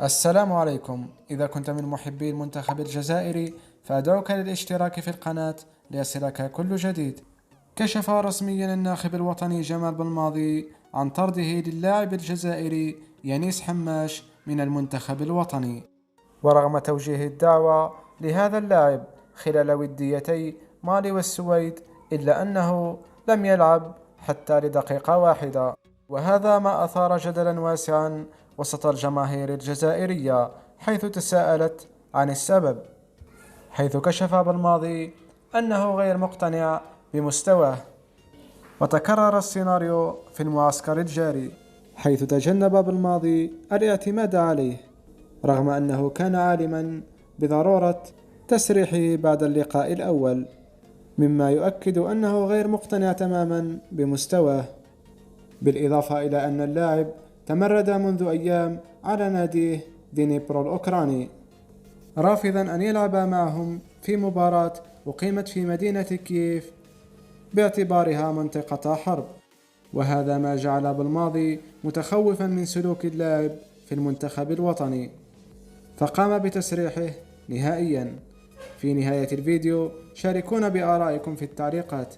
السلام عليكم. إذا كنت من محبي المنتخب الجزائري فأدعوك للاشتراك في القناة ليصلك كل جديد. كشف رسميا الناخب الوطني جمال بلماضي عن طرده للاعب الجزائري يانيس حماش من المنتخب الوطني، ورغم توجيه الدعوة لهذا اللاعب خلال وديتي مالي والسويد إلا أنه لم يلعب حتى لدقيقة واحدة، وهذا ما أثار جدلا واسعا وسط الجماهير الجزائرية، حيث تساءلت عن السبب، حيث كشف بالماضي أنه غير مقتنع بمستواه. وتكرر السيناريو في المعسكر الجاري، حيث تجنب بالماضي الاعتماد عليه رغم أنه كان عالما بضرورة تسريحه بعد اللقاء الأول، مما يؤكد أنه غير مقتنع تماما بمستواه. بالإضافة إلى أن اللاعب تمرد منذ أيام على ناديه دينيبرو الأوكراني، رافضا أن يلعب معهم في مباراة أقيمت في مدينة كييف باعتبارها منطقة حرب، وهذا ما جعل بالماضي متخوفا من سلوك اللاعب في المنتخب الوطني، فقام بتسريحه نهائيا. في نهاية الفيديو شاركونا بآرائكم في التعليقات.